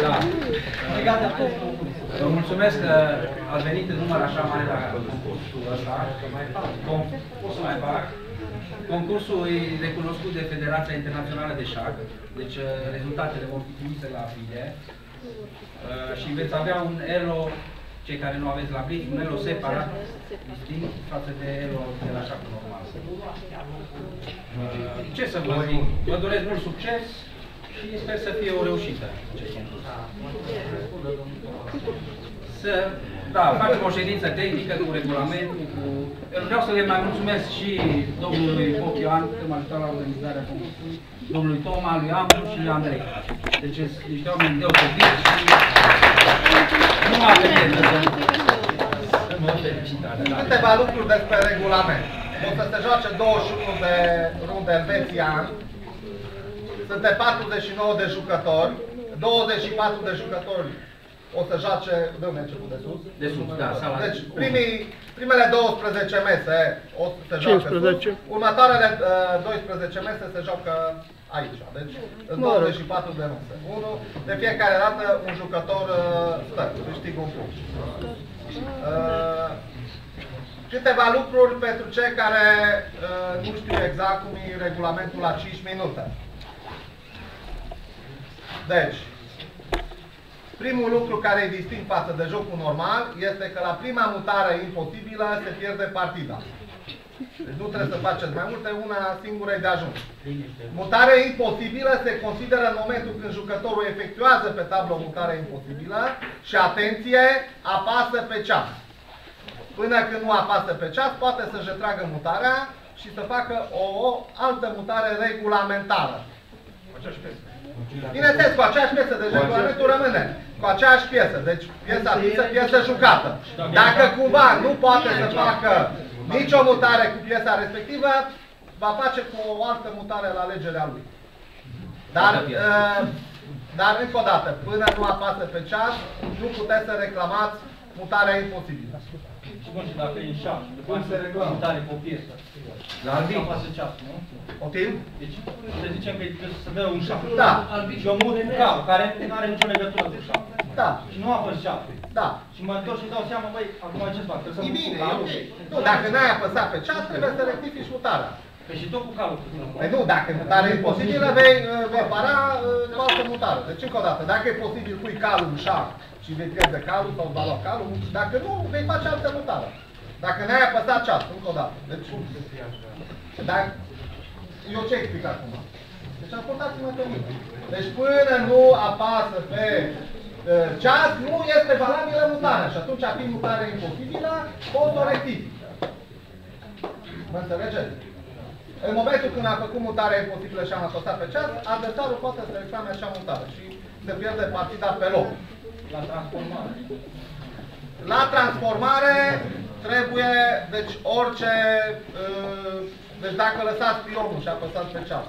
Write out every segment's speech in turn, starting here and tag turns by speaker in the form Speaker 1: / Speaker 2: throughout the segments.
Speaker 1: Da. Vă mulțumesc că ați venit în număr așa mare la concursul ăsta. O să mai fac. Concursul e recunoscut de Federația Internațională de Șah, deci rezultatele vor fi trimise la FIDE și veți avea un ELO, cei care nu aveți la Blitz, un ELO separat, distinct față de ELO de la șahul normal. Ce să vă zic? Vă doresc mult succes și sper să fie o reușită. Da, facem o ședință tehnică cu regulamentul, vreau să le mai mulțumesc și domnului Boc Ioan, că m-a ajutat la organizarea concursului, domnului Toma, lui Amru și lui Andrei. Deci sunt niște oameni deosebiți și nu mă apetentă să mă felicitare.
Speaker 2: Câteva lucruri despre regulament. O să se joace 21 de runde elvețian, suntem 49 de jucători, 24 de jucători o să joace, de unde început, de sus?
Speaker 1: De sus, da, sala.
Speaker 2: Deci primele 12 mese o să se joacă sus, următoarele 12 mese se joacă aici. Deci 24 de mese. De fiecare dată un jucător stă, câștigă un punct. Câteva lucruri pentru cei care nu știu exact cum e regulamentul la 5 minute. Deci, primul lucru care e distinct față de jocul normal este că la prima mutare imposibilă se pierde partida. Deci nu trebuie să faceți mai multe, una singură e de ajuns. Mutarea imposibilă se consideră în momentul când jucătorul efectuează pe tablă o mutare imposibilă și, atenție, apasă pe ceas. Până când nu apasă pe ceas, poate să-și retragă mutarea și să facă o altă mutare regulamentară. Bineînțeles, cu aceeași piesă, deci regulamentul rămâne cu aceeași piesă, deci piesa fixă, piesă jucată. Dacă cumva nu poate să facă nicio mutare cu piesa respectivă, va face cu o altă mutare la alegerea lui. Dar încă o dată, până nu apasă pe ceas, nu puteți să reclamați mutarea imposibilă.
Speaker 3: Și bun, și dacă e în șah, cum se reclamă mutare pe o piesă?
Speaker 1: La arbitru.
Speaker 3: Apasă ceasul, nu?
Speaker 2: Optim?
Speaker 3: Deci, să zicem că trebuie să dă un șah.
Speaker 2: Da.
Speaker 3: Și o mut cu cap, care nu are nicio legătură cu șah.
Speaker 2: Da.
Speaker 3: Și nu apăs ceasul.
Speaker 2: Da.
Speaker 3: Și mă întorc și dau seama, băi, acum ce fac? Trebuie să
Speaker 2: E
Speaker 3: mut
Speaker 2: bine,
Speaker 3: cu calul.
Speaker 2: nu, dacă n-ai apăsat pe ceas, trebuie să rectifici mutarea.
Speaker 3: Păi și tot cu calul.
Speaker 2: Păi nu, dacă mutarea e imposibilă, vei para cu altă mutare. Deci, încă o dată, dacă e posibil, pui calul în șah și vei pierde calul sau va lua calul, dacă nu, vei face altă mutare. Dacă n-ai apăsat ceasul, încă o dată. Deci, eu ce explic acum? Deci, ascultați-mă pe mine. Deci, până nu apasă pe ceas, nu este valabilă mutarea. Și atunci, fiind mutarea imposibilă, poți să o rectifici. Mă înțelegeți? În momentul când a făcut mutarea imposibilă și am apăsat pe ceas, adversarul poate să reclame acea mutare și se pierde partida pe loc.
Speaker 3: La transformare.
Speaker 2: La transformare trebuie, deci orice, deci dacă lăsați pionul și apăsați pe ceas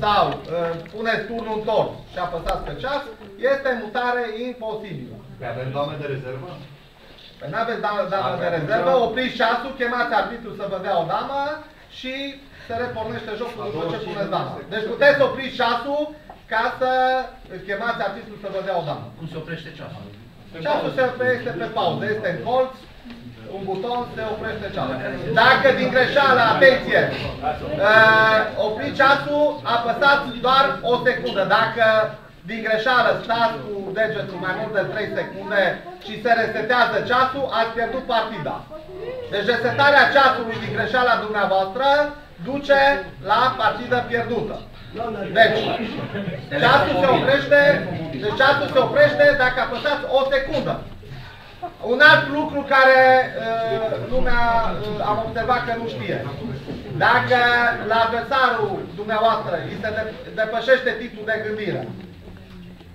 Speaker 2: sau puneți turnul întors și apăsați pe ceas, este mutare imposibilă.
Speaker 4: Avem dame de rezervă?
Speaker 2: Păi n-aveți damă de rezervă, opriți ceasul, chemați arbitrul să vă dea o damă și se repornește jocul după ce puneți dama. Deci puteți opri ceasul ca să chemați arbitrul să vă dea o damă.
Speaker 1: Cum se oprește ceasul?
Speaker 2: Ceasul se oprește pe pauză, este în colț, un buton, se oprește ceasul. Dacă din greșeală, atenție, opriți ceasul, apăsați doar o secundă. Dacă din greșeală stați cu degetul mai mult de 3 secunde și se resetează ceasul, ați pierdut partida. Deci resetarea ceasului din greșeala dumneavoastră duce la partidă pierdută. Deci, ceasul se oprește dacă apăsați o secundă. Un alt lucru care lumea am observat că nu știe. Dacă la adversarul dumneavoastră îi se depășește timpul de gândire,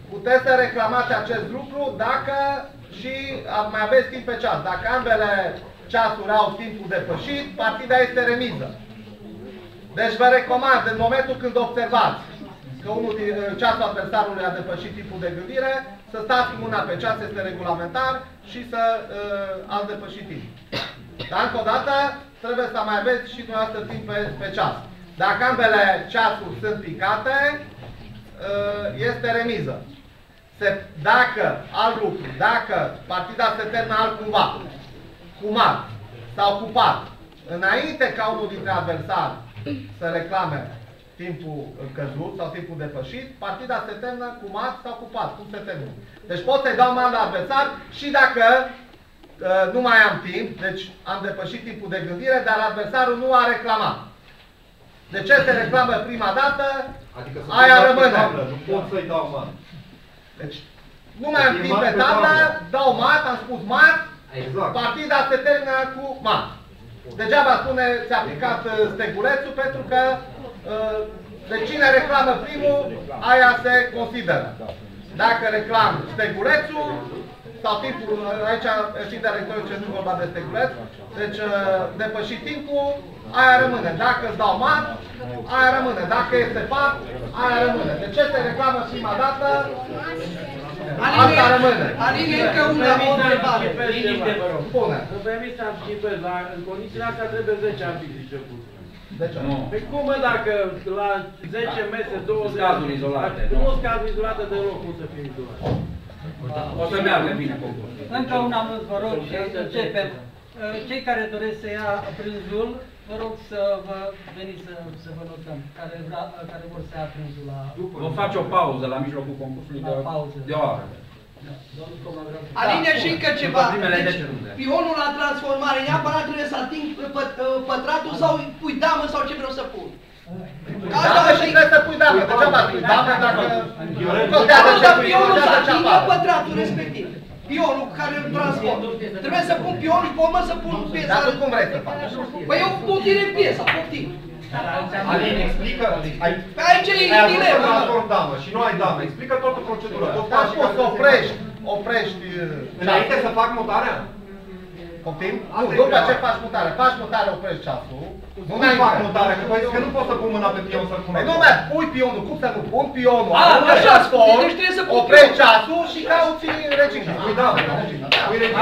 Speaker 2: puteți să reclamați acest lucru dacă și mai aveți timp pe ceas. Dacă ambele ceasuri au timpul depășit, partida este remiză. Deci vă recomand, în momentul când observați că unul din ceasul adversarului a depășit timpul de gândire, să stați cu mâna pe ceas, este regulamentar, și să ați depășit timp. Dar încă o dată, trebuie să mai aveți și dumneavoastră timp pe ceas. Dacă ambele ceasuri sunt picate, este remiză. Dacă alt lucru, dacă partida se termină altcumva, cu mat sau cu pat, înainte ca unul dintre adversari să reclame timpul căzut sau timpul depășit, partida se termină cu mat sau cu pat. Cum se termină? Deci pot să-i dau mat la adversar și dacă nu mai am timp, deci am depășit timpul de gândire, dar adversarul nu a reclamat. De ce se reclamă prima dată?
Speaker 4: Adică
Speaker 2: aia rămâne.
Speaker 4: Nu pot să-i dau mat.
Speaker 2: Deci, nu mai am timp pe tablă, dau mat, am spus mat,
Speaker 4: exact.
Speaker 2: Partida se termină cu mat. Degeaba spune ți-a aplicat stegulețul, pentru că de cine reclamă primul, aia se consideră. Dacă reclam stegulețul, sau timpul, aici și de electronice nu vorba de steguleț, deci depășit timpul, aia rămâne. Dacă îți dau mat, aia rămâne. Dacă este pat, aia rămâne. De ce se reclamă prima dată? Asta rămâne.
Speaker 5: Aline, încă una întrebare.
Speaker 2: Spune.
Speaker 6: Îmi permis să anticipez, dar în condițiile astea trebuie 10 arbitri cel puțin.
Speaker 2: De ce?
Speaker 1: Nu.
Speaker 6: Păi cum, mă, dacă la 10 mese, 20...
Speaker 1: Cazuri izolate.
Speaker 6: Nu sunt cazuri izolate deloc, cum să fie izolate?
Speaker 1: O să meargă bine concursul.
Speaker 7: Încă un anunț, vă rog, și începem. Cei care doresc să ia prânzul, vă rog să vă veniți să vă notăm, care vor să ia prânzul la...
Speaker 1: Vom face o pauză la mijlocul concursului de o oră.
Speaker 5: Aline, și încă ceva.
Speaker 1: Deci,
Speaker 5: pionul la transformare, neapărat trebuie să ating pătratul sau pui damă sau ce vreau să pun.
Speaker 2: Damă și trebuie să pui damă. Degeaba pui damă dacă...
Speaker 5: Dar pionul să atingă pătratul respectiv. Pionul care îl transform. Trebuie să pun pionul, pe urmă să pun piesa.
Speaker 2: Dar tu cum vrei să faci?
Speaker 5: Păi eu pun direct piesa, poftim.
Speaker 4: Aline, explică.
Speaker 5: Pe aici e dilemă.
Speaker 4: Transform damă și nu ai damă. Explică toată procedura.
Speaker 2: Dar poți să oprești...
Speaker 4: Înainte să fac mutarea?
Speaker 2: Poftim? Nu, după ce faci mutare. Faci mutare, oprești ceasul.
Speaker 4: Nu fac mutare, că nu pot să pun mâna pe pion să-l pun.
Speaker 2: Nu merg, pui pionul. Cum să nu pun pionul?
Speaker 5: Așa, deci trebuie să pun
Speaker 2: oprești ceasul și cauți regina.
Speaker 4: Pui damă. Pui regina.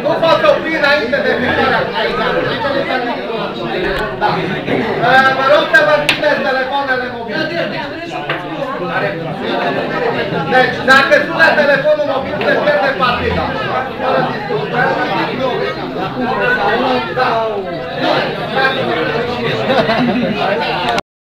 Speaker 2: Nu poți să opri înainte de picarea. Da. Vă rog să vă închideți telefoanele mobile. Deci, dacă sună telefonul mobil, se pierde partida. Fără discuție.